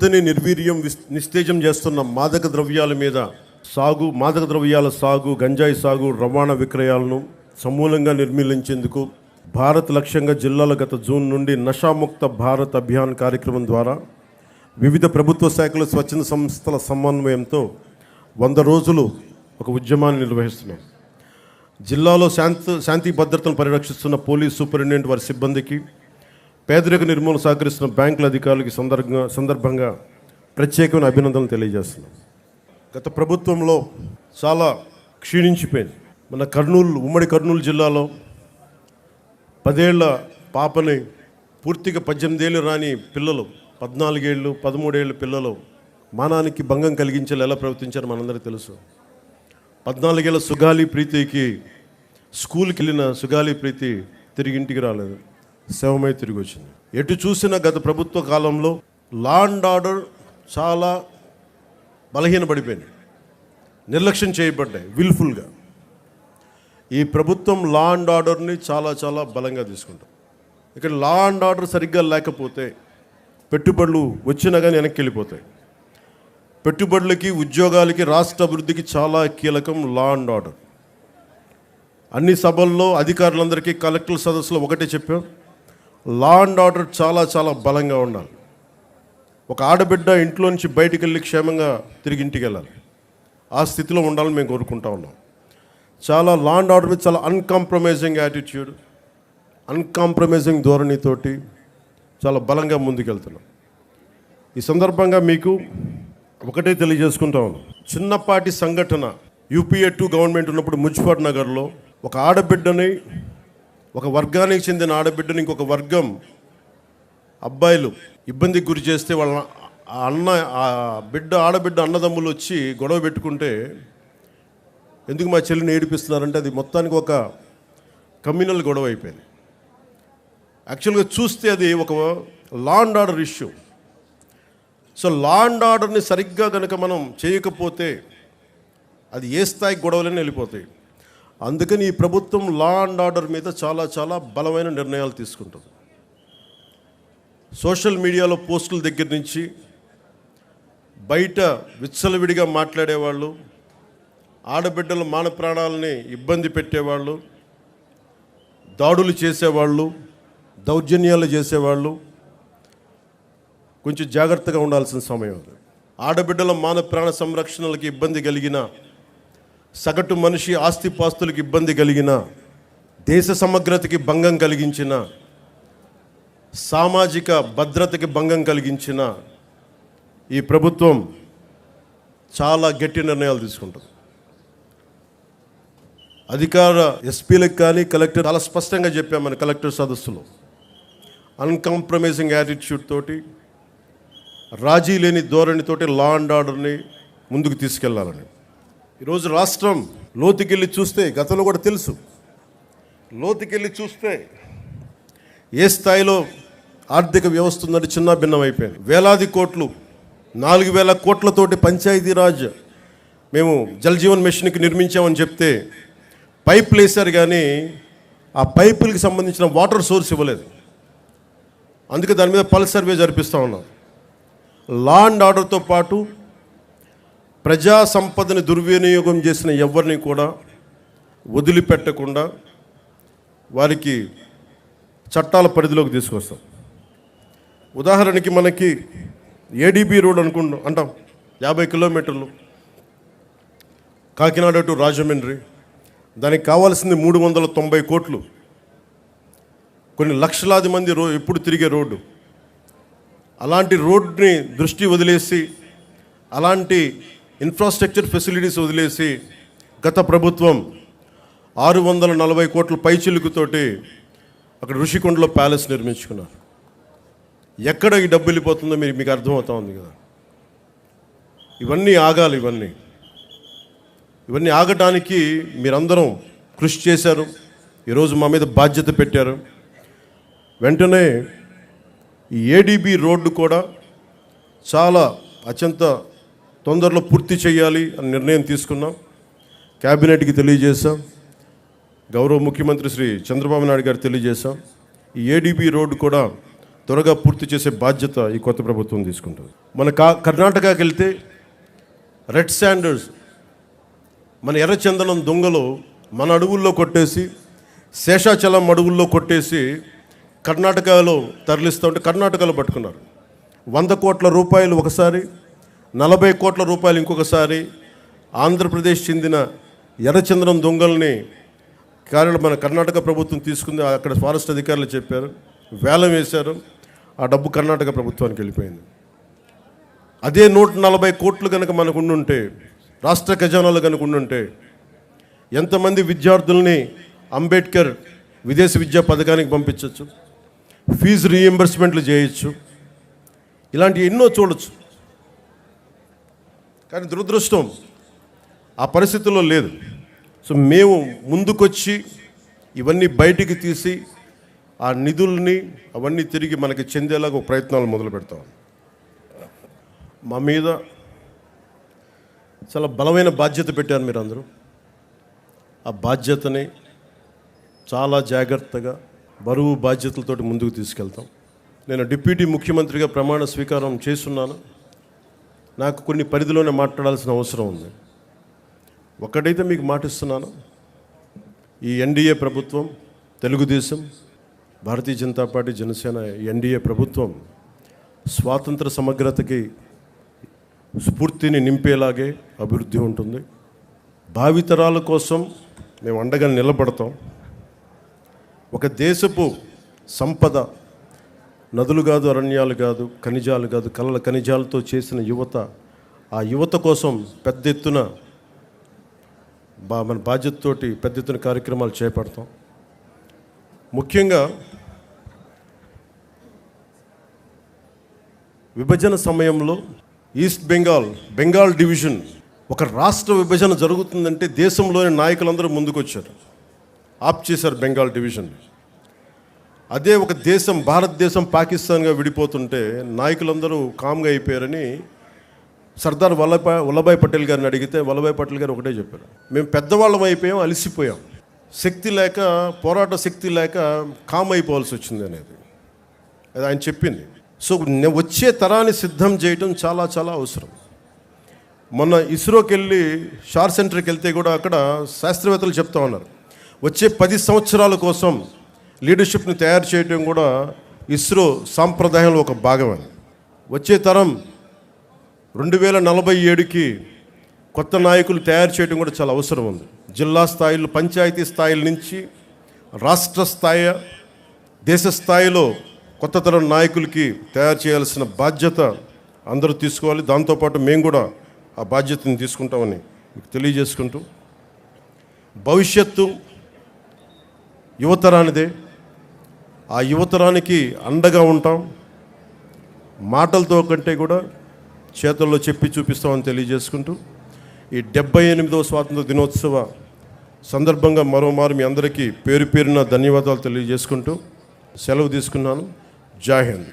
నిర్వీర్యం నిస్తేజం చేస్తున్న మాదక ద్రవ్యాల సాగు గంజాయి సాగు రవాణా విక్రయాలను సమూలంగా నిర్మూలించేందుకు భారత్ లక్ష్యంగా జిల్లాల గత జూన్ నుండి నషాముక్త భారత్ అభియాన్ కార్యక్రమం ద్వారా వివిధ ప్రభుత్వ శాఖల స్వచ్ఛంద సంస్థల సమన్వయంతో 100 రోజులు ఒక ఉద్యమాన్ని నిర్వహిస్తున్నాం. జిల్లాలో శాంతి భద్రతను పరిరక్షిస్తున్న పోలీస్ సూపరింటెండెంట్ వారి సిబ్బందికి, పేదరిక నిర్మూలన సహకరిస్తున్న బ్యాంకుల అధికారులకి సందర్భంగా ప్రత్యేకమైన అభినందనలు తెలియజేస్తున్నాం. గత ప్రభుత్వంలో చాలా క్షీణించిపోయింది. మన ఉమ్మడి కర్నూలు జిల్లాలో 10 ఏళ్ల పాపని పూర్తిగా 18 ఏళ్ళు రాని పిల్లలు, 14 ఏళ్ళు 13 ఏళ్ళ పిల్లలు మానానికి భంగం కలిగించేలా ఎలా ప్రవర్తించారో మనందరికీ తెలుసు. 14 ఏళ్ళ సుగాలి ప్రీతికి స్కూల్కి వెళ్ళిన సుగాలి ప్రీతి తిరిగి ఇంటికి రాలేదు, శవమై తిరిగి వచ్చింది. ఎటు చూసినా గత ప్రభుత్వ కాలంలో లా అండ్ ఆర్డర్ చాలా బలహీనపడిపోయింది, నిర్లక్ష్యం చేయబడ్డాయి విల్ఫుల్గా. ఈ ప్రభుత్వం లా అండ్ ఆర్డర్ని చాలా బలంగా తీసుకుంటాం. ఇక్కడ లా అండ్ ఆర్డర్ సరిగ్గా లేకపోతే పెట్టుబడులు వచ్చినా కానీ వెనక్కి వెళ్ళిపోతాయి. పెట్టుబడులకి, ఉద్యోగాలకి, రాష్ట్ర అభివృద్ధికి చాలా కీలకం లా అండ్ ఆర్డర్. అన్ని సభల్లో అధికారులందరికీ కలెక్టర్ సదస్సులో ఒకటే చెప్పాం, లా అండ్ ఆర్డర్ చాలా బలంగా ఉండాలి. ఒక ఆడబిడ్డ ఇంట్లో నుంచి బయటికి వెళ్ళి క్షేమంగా తిరిగి ఇంటికి వెళ్ళాలి. ఆ స్థితిలో ఉండాలని మేము కోరుకుంటా ఉన్నాం. చాలా లా అండ్ ఆర్డర్ మీద చాలా అన్కాంప్రమైజింగ్ యాటిట్యూడ్, అన్కాంప్రమైజింగ్ ధోరణితోటి చాలా బలంగా ముందుకెళ్తున్నాం. ఈ సందర్భంగా మీకు ఒకటే తెలియజేసుకుంటా ఉన్నాం. చిన్నపాటి సంఘటన UPA 2 గవర్నమెంట్ ఉన్నప్పుడు ముజఫర్ నగర్లో ఒక ఆడబిడ్డని, ఒక వర్గానికి చెందిన ఆడబిడ్డని ఇంకొక వర్గం అబ్బాయిలు ఇబ్బందికి గురి చేస్తే వాళ్ళ ఆడబిడ్డ అన్నదమ్ములు వచ్చి గొడవ పెట్టుకుంటే, ఎందుకు మా చెల్లిని ఏడిపిస్తున్నారంటే అది మొత్తానికి ఒక కమ్యూనల్ గొడవ అయిపోయింది. యాక్చువల్గా చూస్తే అది ఒక law and order issue. So law and ఆర్డర్ని సరిగ్గా కనుక మనం చేయకపోతే అది ఏ స్థాయికి గొడవలైనా వెళ్ళిపోతాయి. అందుకని ఈ ప్రభుత్వం లా అండ్ ఆర్డర్ మీద చాలా బలమైన నిర్ణయాలు తీసుకుంటుంది. సోషల్ మీడియాలో పోస్టుల దగ్గర నుంచి బయట విచ్చలవిడిగా మాట్లాడేవాళ్ళు, ఆడబిడ్డల మాన ప్రాణాలని ఇబ్బంది పెట్టేవాళ్ళు, దాడులు చేసేవాళ్ళు, దౌర్జన్యాలు చేసేవాళ్ళు కొంచెం జాగ్రత్తగా ఉండాల్సిన సమయం. ఆడబిడ్డల మాన ప్రాణ సంరక్షణలకు ఇబ్బంది కలిగిన, సగటు మనిషి ఆస్తిపాస్తులకు ఇబ్బంది కలిగిన, దేశ సమగ్రతకి భంగం కలిగించిన, సామాజిక భద్రతకి భంగం కలిగించిన ఈ ప్రభుత్వం చాలా గట్టి నిర్ణయాలు తీసుకుంటుంది. అధికార ఎస్పీలకు కానీ కలెక్టర్ చాలా స్పష్టంగా చెప్పామని కలెక్టర్ సదస్సులో, అన్కాంప్రమైజింగ్ యాటిట్యూడ్ తోటి, రాజీ లేని ధోరణితోటి లా అండ్ ఆర్డర్ని ముందుకు తీసుకెళ్లాలని. ఈరోజు రాష్ట్రం లోతుకెళ్ళి చూస్తే, గతంలో కూడా తెలుసు, లోతుకెళ్ళి చూస్తే ఏ స్థాయిలో ఆర్థిక వ్యవస్థ ఉందంటే చిన్న భిన్నం అయిపోయింది. వేలాది కోట్లు, 4000 కోట్లతోటి పంచాయతీరాజ్ మేము జల్ జీవన్ మిషన్కి నిర్మించామని చెప్తే పైపులు వేశారు, కానీ ఆ పైపులకి సంబంధించిన వాటర్ సోర్స్ ఇవ్వలేదు. అందుకే దాని మీద పల్స్ సర్వే జరిపిస్తూ ఉన్నాం. లా అండ్ ఆర్డర్తో పాటు ప్రజా సంపదని దుర్వినియోగం చేసిన ఎవరిని కూడా వదిలిపెట్టకుండా వారికి చట్టాల పరిధిలోకి తీసుకొస్తాం. ఉదాహరణకి మనకి ADB రోడ్ అంటాం, 50 కిలోమీటర్లు కాకినాడ టు రాజమండ్రి. దానికి కావాల్సింది 390 కోట్లు. కొన్ని లక్షలాది మంది ఎప్పుడు తిరిగే రోడ్డు. అలాంటి రోడ్ని దృష్టి వదిలేసి, అలాంటి ఇన్ఫ్రాస్ట్రక్చర్ ఫెసిలిటీస్ వదిలేసి గత ప్రభుత్వం 640 కోట్ల పైచిలుకుతోటి అక్కడ ఋషికొండలో ప్యాలెస్ నిర్మించుకున్నారు. ఎక్కడ ఈ డబ్బు వెళ్ళిపోతుందో మీకు అర్థమవుతా ఉంది కదా. ఇవన్నీ ఆగాలి. ఇవన్నీ ఆగటానికి మీరందరం కృషి చేశారు. ఈరోజు మా మీద బాధ్యత పెట్టారు. వెంటనే ఈ ADB రోడ్డు కూడా చాలా అత్యంత తొందరలో పూర్తి చేయాలి అని నిర్ణయం తీసుకున్నాం. క్యాబినెట్కి తెలియజేశాం, గౌరవ ముఖ్యమంత్రి శ్రీ చంద్రబాబు నాయుడు గారు తెలియజేశాం. ఈ ADB రోడ్డు కూడా త్వరగా పూర్తి చేసే బాధ్యత ఈ కొత్త ప్రభుత్వం తీసుకుంటుంది. మన కర్ణాటకకి వెళ్తే రెడ్ శాండర్స్, మన ఎర్రచందనం దొంగలు మన అడవుల్లో కొట్టేసి, శేషాచలం అడవుల్లో కొట్టేసి కర్ణాటకలో తరలిస్తూ ఉంటే కర్ణాటకలో పట్టుకున్నారు. 100 కోట్ల రూపాయలు ఒకసారి, 40 కోట్ల రూపాయలు ఇంకొకసారి ఆంధ్రప్రదేశ్ చెందిన ఎర్రచందనం దొంగల్ని మన కర్ణాటక ప్రభుత్వం తీసుకుంది. అక్కడ ఫారెస్ట్ అధికారులు చెప్పారు, వేలం వేశారు. ఆ డబ్బు కర్ణాటక ప్రభుత్వానికి వెళ్ళిపోయింది. అదే 140 కోట్లు కనుక మనకు ఉండుంటే, రాష్ట్ర ఖజానాలు కనుక ఉండుంటే, ఎంతమంది విద్యార్థుల్ని అంబేద్కర్ విదేశ విద్యా పథకానికి పంపించవచ్చు, ఫీజు రీఎంబర్స్మెంట్లు చేయొచ్చు, ఇలాంటి ఎన్నో చూడొచ్చు. కానీ దురదృష్టం ఆ పరిస్థితుల్లో లేదు. సో మేము ముందుకొచ్చి ఇవన్నీ బయటికి తీసి ఆ నిధుల్ని అవన్నీ తిరిగి మనకి చెందేలాగా ప్రయత్నాలు మొదలు పెడతాం. మా మీద చాలా బలమైన బాధ్యత పెట్టారు మీరు అందరూ. ఆ బాధ్యతని చాలా జాగ్రత్తగా బరువు బాధ్యతలతోటి ముందుకు తీసుకెళ్తాం. నేను డిప్యూటీ ముఖ్యమంత్రిగా ప్రమాణ స్వీకారం చేస్తున్నాను. నాకు కొన్ని పరిధిలోనే మాట్లాడాల్సిన అవసరం ఉంది. ఒకటైతే మీకు మాటిస్తున్నాను, ఈ ఎన్డీఏ ప్రభుత్వం, తెలుగుదేశం, భారతీయ జనతా పార్టీ, జనసేన ఎన్డీఏ ప్రభుత్వం స్వాతంత్ర సమగ్రతకి స్ఫూర్తిని నింపేలాగే అభివృద్ధి ఉంటుంది. భావితరాల కోసం మేము అండగా నిలబడతాం. ఒక దేశపు సంపద నదులు కాదు, అరణ్యాలు కాదు, ఖనిజాలు కాదు, కళ్ళ ఖనిజాలతో చేసిన యువత, ఆ యువత కోసం పెద్ద ఎత్తున మన బాధ్యతతోటి పెద్ద ఎత్తున కార్యక్రమాలు చేపడతాం. ముఖ్యంగా విభజన సమయంలో ఈస్ట్ బెంగాల్ డివిజన్, ఒక రాష్ట్ర విభజన జరుగుతుందంటే దేశంలోని నాయకులందరూ ముందుకొచ్చారు, ఆప్ చేశారు బెంగాల్ డివిజన్. అదే ఒక దేశం, భారతదేశం పాకిస్తాన్గా విడిపోతుంటే నాయకులందరూ కామ్గా అయిపోయారని సర్దార్ వల్లభాయ్ పటేల్ గారిని అడిగితే వల్లభాయ్ పటేల్ గారు ఒకటే చెప్పారు, మేము పెద్దవాళ్ళం అయిపోయాం, అలసిపోయాం, శక్తి లేక, పోరాట శక్తి లేక కామ్ అయిపోవాల్సి వచ్చింది అనేది అది ఆయన చెప్పింది. సో వచ్చే తరాన్ని సిద్ధం చేయడం చాలా చాలా అవసరం. మొన్న ఇస్రోకి వెళ్ళి షార్ సెంటర్కి వెళ్తే కూడా అక్కడ శాస్త్రవేత్తలు చెప్తా ఉన్నారు, వచ్చే 10 సంవత్సరాల కోసం లీడర్షిప్ని తయారు చేయడం కూడా ఇస్రో సాంప్రదాయంలో ఒక భాగం అని. వచ్చే తరం 2047కి కొత్త నాయకులు తయారు చేయడం కూడా చాలా అవసరం ఉంది. జిల్లా స్థాయిలో, పంచాయతీ స్థాయిల నుంచి రాష్ట్ర స్థాయి, దేశ స్థాయిలో కొత్త తరం నాయకులకి తయారు చేయాల్సిన బాధ్యత అందరూ తీసుకోవాలి. దాంతోపాటు మేము కూడా ఆ బాధ్యతను తీసుకుంటామని మీకు తెలియజేసుకుంటూ, భవిష్యత్తు యువతరానిదే, ఆ యువతరానికి అండగా ఉంటాం. మాటలతో కంటే కూడా చేతుల్లో చెప్పి చూపిస్తామని తెలియజేసుకుంటూ, ఈ 78వ స్వాతంత్ర దినోత్సవ సందర్భంగా మరోమారు మీ అందరికీ పేరు పేరున ధన్యవాదాలు తెలియజేసుకుంటూ సెలవు తీసుకున్నాను. జై హింద్.